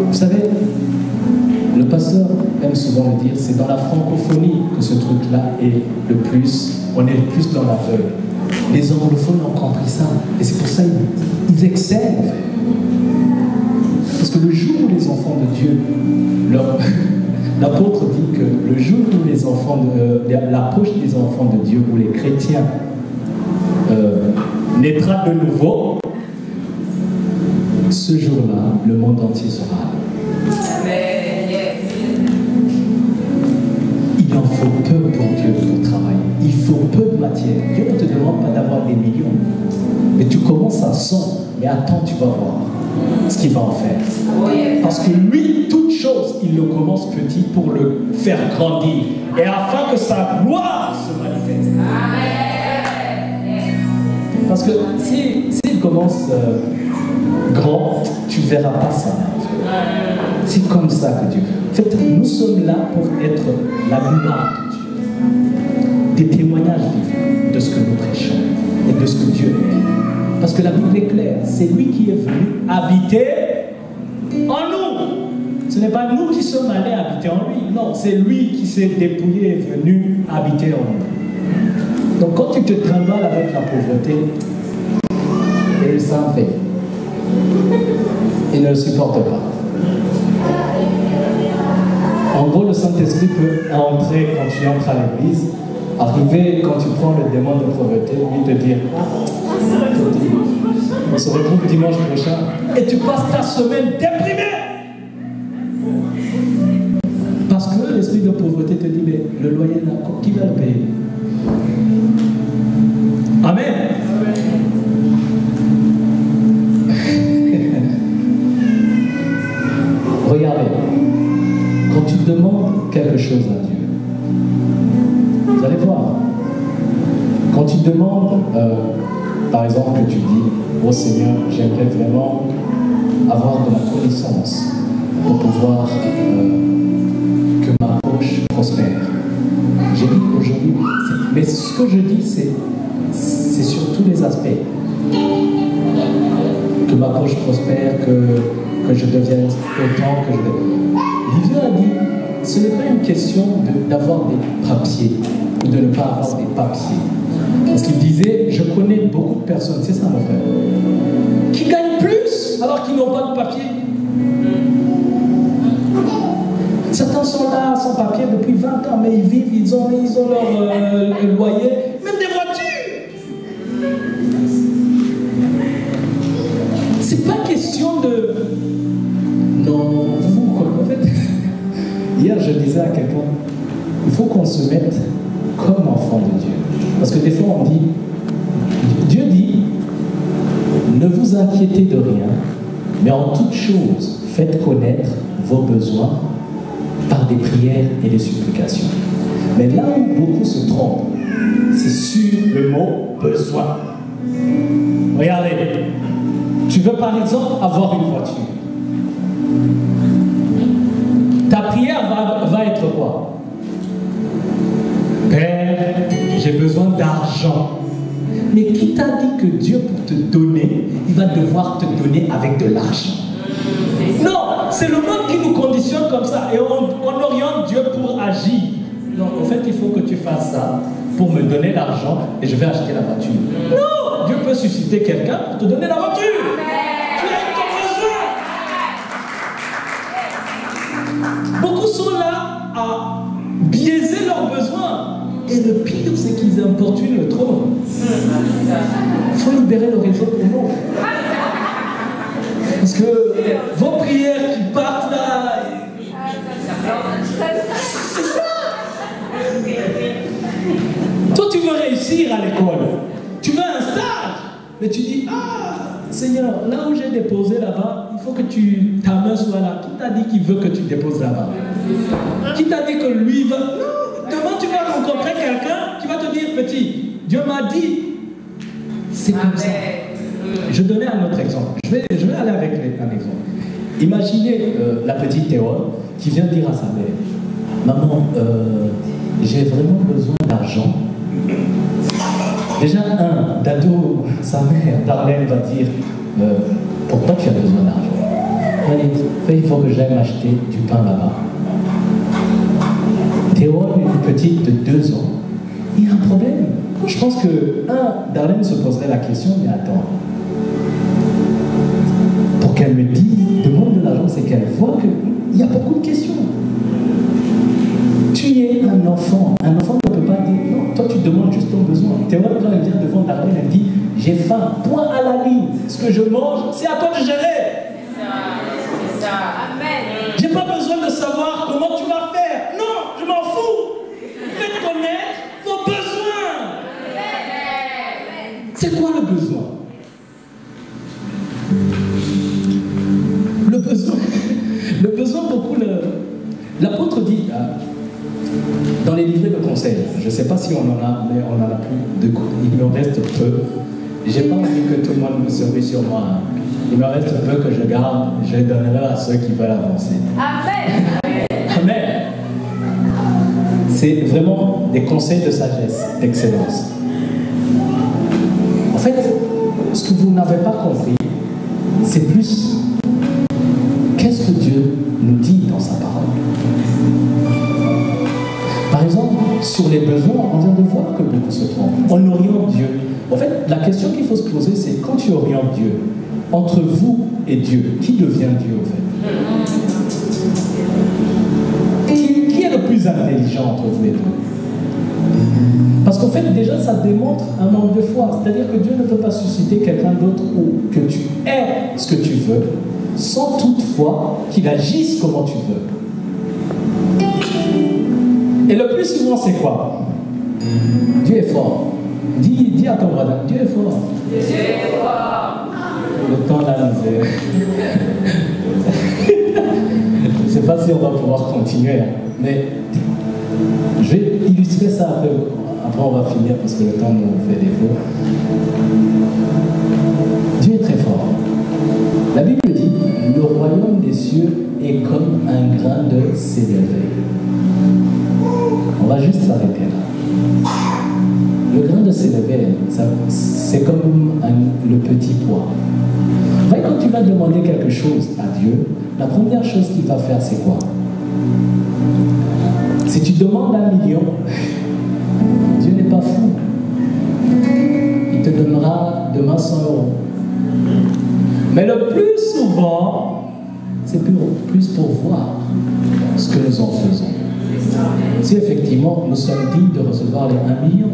vous savez, le pasteur aime souvent le dire, c'est dans la francophonie que ce truc-là est le plus, on est le plus dans l'aveugle. Les anglophones ont compris ça. Et c'est pour ça qu'ils excellent, en fait. Parce que le jour où les enfants de Dieu, l'apôtre dit que le jour où les enfants l'approche des enfants de Dieu, où les chrétiens naîtra de nouveau, ce jour-là, le monde entier sera. Il en faut peu pour Dieu pour travailler. Il faut peu de matière. Dieu ne te demande pas d'avoir des millions. Mais tu commences à 100, mais attends, tu vas voir. ce qu'il va en faire. Parce que lui, toute chose, il le commence petit pour le faire grandir. Et afin que sa gloire se manifeste. Parce que s'il commence grand, tu ne verras pas ça. C'est comme ça que Dieu. En fait, nous sommes là pour être la gloire de Dieu. Des témoignages vivants de ce que nous prêchons et de ce que Dieu est. Parce que la Bible est claire, c'est lui qui est venu habiter en nous. Ce n'est pas nous qui sommes allés habiter en lui. Non, c'est lui qui s'est dépouillé et est venu habiter en nous. Donc quand tu te trimbales avec la pauvreté, il s'en fait. Il ne le supporte pas. En gros, le Saint-Esprit peut entrer quand tu entres à l'église, arriver quand tu prends le démon de pauvreté, lui te dire on se retrouve dimanche prochain et tu passes ta semaine déprimé. Parce que l'esprit de pauvreté te dit mais le loyer, qui va le payer? Amen. Regardez, quand tu demandes quelque chose à Dieu, vous allez voir, quand tu demandes, par exemple, que tu dis, oh Seigneur, j'aimerais vraiment avoir de la connaissance pour pouvoir que ma poche prospère. J'ai dit aujourd'hui, mais ce que je dis, c'est sur tous les aspects. Que ma poche prospère, que je devienne autant que je devienne. Livio a dit, ce n'est pas une question d'avoir des papiers ou de ne pas avoir des papiers. Parce qu'il disait, je connais beaucoup de personnes, c'est ça mon frère, qui gagnent plus alors qu'ils n'ont pas de papier. Certains sont là sans papier depuis 20 ans, mais ils vivent, ils ont leur loyer, même des voitures. C'est pas question de... Non, en fait, hier je disais à quelqu'un, il faut qu'on se mette comme enfant de Dieu. Parce que des fois on dit, Dieu dit, ne vous inquiétez de rien, mais en toute chose, faites connaître vos besoins par des prières et des supplications. Mais là où beaucoup se trompent, c'est sur le mot besoin. Regardez, tu veux par exemple avoir une voiture. Ta prière va être quoi? Père, j'ai besoin d'argent. Mais qui t'a dit que Dieu, pour te donner, il va devoir te donner avec de l'argent? Non, c'est le monde qui nous conditionne comme ça. Et on oriente Dieu pour agir. Non, en fait, il faut que tu fasses ça pour me donner l'argent et je vais acheter la voiture. Non, Dieu peut susciter quelqu'un pour te donner la voiture. Tu as ton besoin. Beaucoup sont là à biaiser leurs besoins. Et le pire, c'est qu'ils importunent le trône. Il faut libérer le réseau pour nous. Parce que vos prières qui partent là... C'est ça. Toi, tu veux réussir à l'école. Tu veux un stage. Mais tu dis, ah, Seigneur, là où j'ai déposé là-bas, il faut que ta main soit là. Qui t'a dit qu'il veut que tu déposes là-bas? Qui t'a dit que lui va... Non, demain tu vas rencontrer quelqu'un qui va te dire, petit, Dieu m'a dit. C'est comme ça. Je donnais un autre exemple. Je vais aller avec un exemple. Imaginez la petite Théo qui vient dire à sa mère, maman, j'ai vraiment besoin d'argent. Déjà, d'ado, sa mère, Darlène, va dire, pourquoi tu as besoin d'argent? Il faut que j'aille m'acheter du pain là-bas. Théo, une petite de 2 ans, il y a un problème. Je pense que, Darlène se poserait la question, mais attends, pour qu'elle me dise, demande de l'argent, c'est qu'elle voit qu'il y a beaucoup de questions. Tu es un enfant ne peut pas dire, non, toi tu demandes juste ton besoin. Théo, quand elle vient devant Darlène, elle dit, j'ai faim, point à la ligne, ce que je mange, c'est à toi de gérer. C'est ça. Amen. J'ai pas besoin de savoir comment tu vas faire. Non, je m'en fous. Faites connaître vos besoins. C'est quoi le besoin? L'autre dit, dans les livrets de conseils, je ne sais pas si on en a, mais on en a plus de il me reste peu. J'ai pas envie que tout le monde me surveille sur moi. Il me reste peu que je garde, je les donnerai à ceux qui veulent avancer. Amen. Amen. C'est vraiment des conseils de sagesse, d'excellence. En fait, ce que vous n'avez pas compris, c'est plus qu'est-ce que Dieu nous dit dans sa parole. Par exemple, sur les besoins, on vient de voir que beaucoup se trompent. On oriente Dieu. En fait, la question qu'il faut se poser, c'est quand tu orientes Dieu, entre vous et Dieu, qui devient Dieu en fait? Qui est le plus intelligent entre vous et Dieu? Parce qu'en fait, déjà, ça démontre un manque de foi. C'est-à-dire que Dieu ne peut pas susciter quelqu'un d'autre ou que tu aies ce que tu veux, sans toutefois qu'il agisse comment tu veux. Et le plus souvent, c'est quoi? Dieu est fort. Dis à ton voisin, Dieu est fort. Dieu est fort. Le temps l'a lancé. Je ne sais pas si on va pouvoir continuer, mais je vais illustrer ça après. Après, on va finir parce que le temps nous fait défaut. Dieu est très fort. La Bible dit, le royaume des cieux est comme un grain de sénévé. On va juste s'arrêter là. Le grain de sénévé, c'est comme le petit pois. Vous voyez, quand tu vas demander quelque chose à Dieu, la première chose qu'il va faire, c'est quoi? Si tu demandes 1 million, Dieu n'est pas fou. Il te donnera demain 100 €. Mais le plus souvent, c'est plus pour voir ce que nous en faisons. Si effectivement nous sommes dignes de recevoir les 1 million.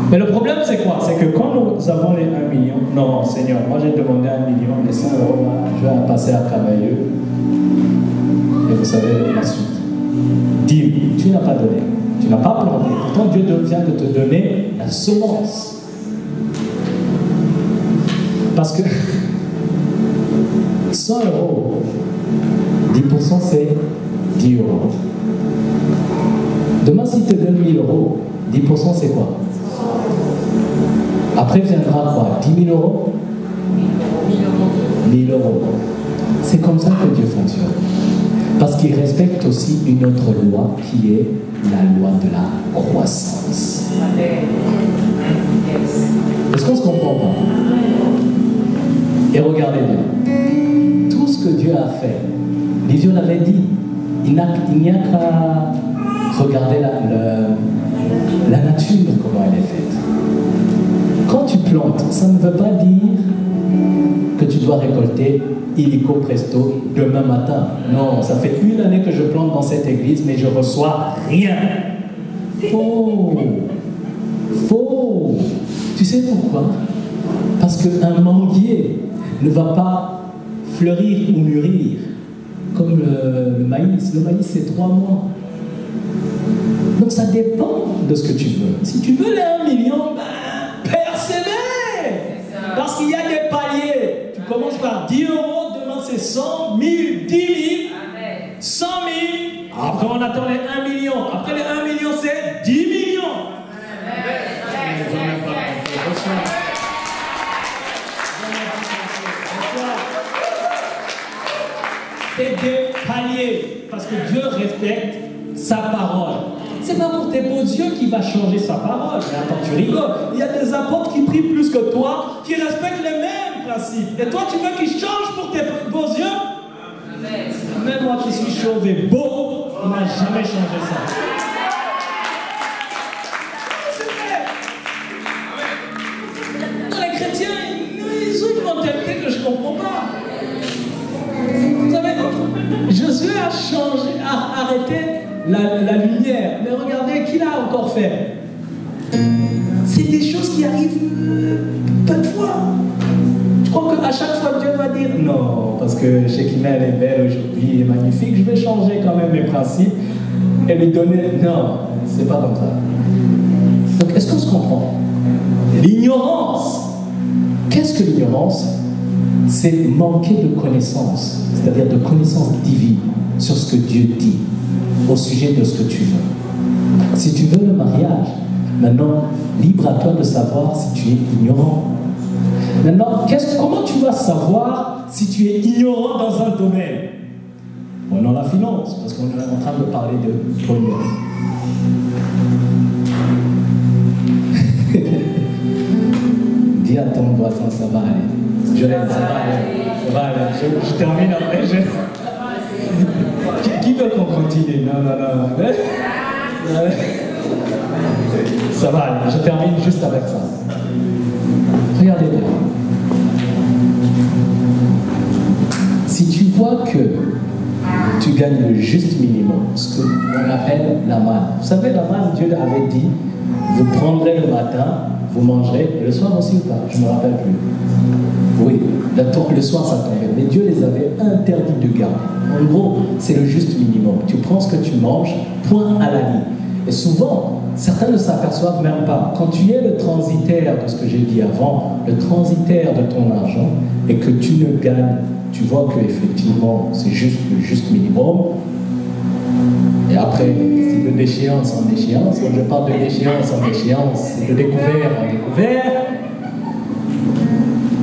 Mais le problème c'est quoi? C'est que quand nous avons les 1 million, non Seigneur, moi j'ai demandé 1 million, les 100 € là, je vais passer à Cavailleux. Et vous savez la suite. Dis, tu n'as pas donné, tu n'as pas planté. Pourtant Dieu vient de te donner la semence. Parce que 100 €, 10% c'est 10 €. Demain, s'il te donne 1 000 €, 10% c'est quoi? Après viendra quoi? 10 000 €? 1 000 €. C'est comme ça que Dieu fonctionne. Parce qu'il respecte aussi une autre loi qui est la loi de la croissance. Est-ce qu'on se comprend pas? Et regardez bien. Tout ce que Dieu a fait, Dieu l'avait dit, il n'y a qu'à regarder la nature, comment elle est faite. Quand tu plantes, ça ne veut pas dire que tu dois récolter illico presto demain matin. Non, ça fait 1 année que je plante dans cette église, mais je ne reçois rien. Faux. Faux. Tu sais pourquoi? Parce qu'un manguier ne va pas fleurir ou mûrir comme le maïs. Le maïs, c'est 3 mois. Donc ça dépend de ce que tu veux. Si tu veux les 1 million, ben, persévère. Parce qu'il y a des paliers. Tu commences par 10 €, demain c'est 100, 1000, 10 000, 100 000. Après on attend les 1 million. Après les 1 million, c'est 10 millions. C'est des paliers. Parce que Dieu respecte sa parole. C'est pas pour tes beaux yeux qu'il va changer sa parole. Mais attends, tu rigoles. Il y a des apôtres qui prient plus que toi, qui respectent les mêmes principes. Et toi, tu veux qu'ils changent pour tes beaux yeux? Même moi qui suis chauve et beau, on n'a jamais changé ça. C'est vrai. Les chrétiens, ils ont une mentalité que je ne comprends pas. Vous savez, Josué a changé, a arrêté la lumière. Mais regardez, qui l'a encore fait? C'est des choses qui arrivent peu de fois. Je crois qu'à chaque fois, Dieu va dire non, parce que Shekinah, elle est belle aujourd'hui, elle est magnifique, je vais changer quand même mes principes et lui donner. Non, c'est pas comme ça. Donc, est-ce qu'on se comprend? L'ignorance. Qu'est-ce que l'ignorance? C'est manquer de connaissance. c'est-à-dire de connaissance divine sur ce que Dieu dit, au sujet de ce que tu veux. Si tu veux le mariage, maintenant, libre à toi de savoir si tu es ignorant. Maintenant, comment tu vas savoir si tu es ignorant dans un domaine? On en la finance, parce qu'on est en train de parler de pognon. Dis à ton voisin, ça va aller. Je l'aime, ça va aller. Ça va aller. Je termine après. Qui veut qu'on continue? Non. Ça va aller. Je termine juste avec ça. Regardez bien. Si tu vois que tu gagnes le juste minimum, ce qu'on appelle la manne. Vous savez, la manne, Dieu avait dit, vous prendrez le matin, vous mangerez, et le soir aussi ou pas? Je ne me rappelle plus. Oui, le soir ça tombait, mais Dieu les avait interdits de garder. En gros, c'est le juste minimum. Tu prends ce que tu manges, point à la ligne. Et souvent, certains ne s'aperçoivent même pas. Quand tu es le transitaire de ce que j'ai dit avant, le transitaire de ton argent, et que tu ne gagnes, tu vois qu'effectivement, c'est juste le juste minimum. Et après, c'est de déchéance en déchéance. Quand je parle de déchéance en déchéance, c'est de découvert en découvert.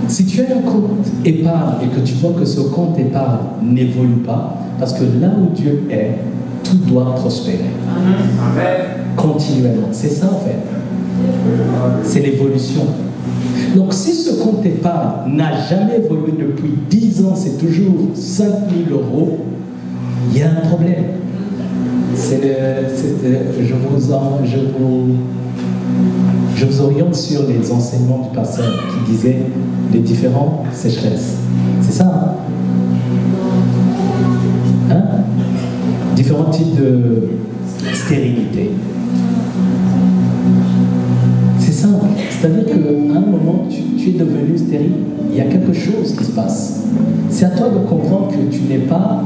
Si tu as un compte épargne et que tu vois que ce compte épargne n'évolue pas, parce que là où Dieu est, tout doit prospérer. Continuellement. C'est ça en fait. C'est l'évolution. Donc si ce compte épargne n'a jamais évolué depuis 10 ans, c'est toujours 5 000 €, il y a un problème. Je vous oriente sur les enseignements du pasteur qui disaient les différentes sécheresses. C'est ça, hein? Différents types de stérilité. C'est simple. C'est-à-dire qu'à un moment, tu es devenu stérile. Il y a quelque chose qui se passe. C'est à toi de comprendre que tu n'es pas...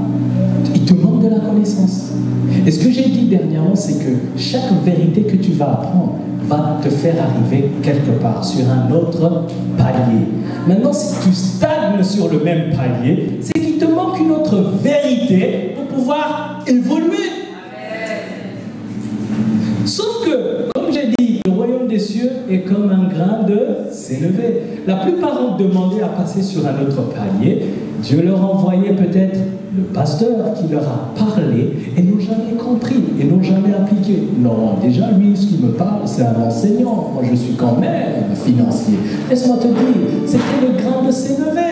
Il te manque de la connaissance. Et ce que j'ai dit dernièrement, c'est que chaque vérité que tu vas apprendre va te faire arriver quelque part, sur un autre palier. Maintenant, si tu stagnes sur le même palier, c'est qu'il te manque une autre vérité pour pouvoir évoluer. Sauf que, comme j'ai dit, le royaume des cieux est comme un grain de sénévé. La plupart ont demandé à passer sur un autre palier. Dieu leur envoyait peut-être le pasteur qui leur a parlé et n'ont jamais compris et n'ont jamais appliqué. Non, déjà lui, ce qui me parle, c'est un enseignant. Moi, je suis quand même financier. Laisse-moi te dire, c'était le grain de sénévé.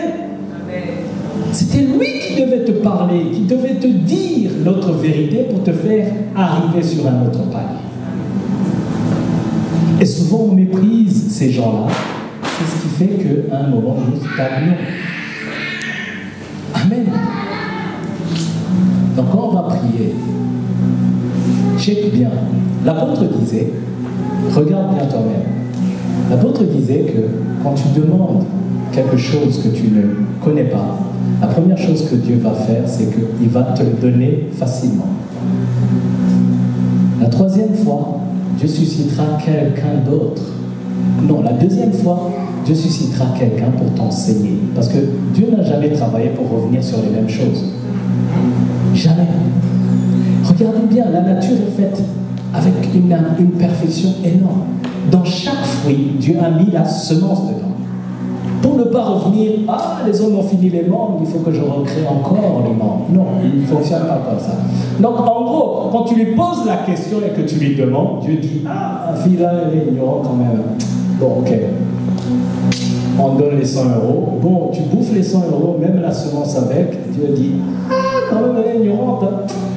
C'était lui qui devait te parler, qui devait te dire notre vérité pour te faire arriver sur un autre palier. Et souvent, on méprise ces gens-là. C'est ce qui fait qu'à un moment, nous stagnons. Amen. Donc, quand on va prier, check bien. L'apôtre disait, regarde bien toi-même. L'apôtre disait que quand tu demandes quelque chose que tu ne connais pas, la première chose que Dieu va faire, c'est qu'il va te le donner facilement. La troisième fois, Dieu suscitera quelqu'un d'autre. Non, la deuxième fois, Dieu suscitera quelqu'un pour t'enseigner. Parce que Dieu n'a jamais travaillé pour revenir sur les mêmes choses. Jamais. Regardez bien, la nature est faite avec une perfection énorme. Dans chaque fruit, Dieu a mis la semence dedans. Pour ne pas revenir, ah, les hommes ont fini les membres, il faut que je recrée encore les membres. Non, il ne fonctionne pas comme ça. Donc, en gros, quand tu lui poses la question et que tu lui demandes, Dieu dit, ah, la fille là, elle est ignorante quand même. Bon, ok. On donne les 100 €. Bon, tu bouffes les 100 €, même la semence avec, Dieu dit, ah, quand même, elle est ignorante.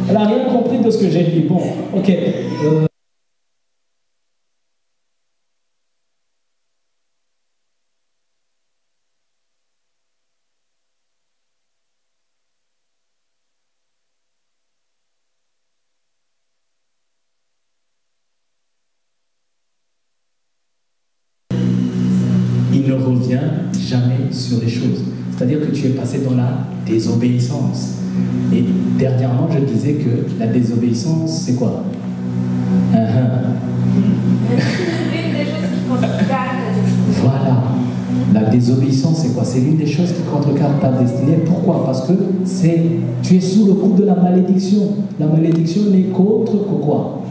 Elle n'a rien compris de ce que j'ai dit. Bon, ok. Il ne revient jamais sur les choses. C'est-à-dire que tu es passé dans la désobéissance. Et dernièrement, je disais que la désobéissance, c'est quoi? Voilà. La désobéissance, c'est quoi? C'est l'une des choses qui contrecarre ta destinée. Pourquoi? Parce que tu es sous le coup de la malédiction. La malédiction n'est qu'autre que quoi?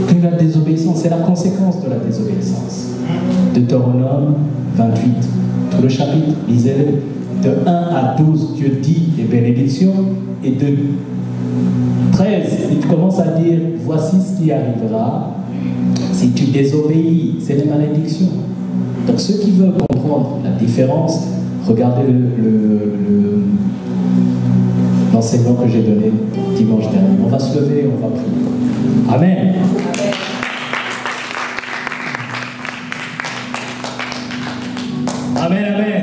Que la désobéissance. C'est la conséquence de la désobéissance. Deutéronome 28, tout le chapitre, lisez-le. De 1 à 12, Dieu dit les bénédictions, et de 13, il commence à dire, voici ce qui arrivera si tu désobéis, c'est les malédictions. Donc ceux qui veulent comprendre la différence, regardez l'enseignement que j'ai donné dimanche dernier. On va se lever, on va prier. Amen. Amen, amen.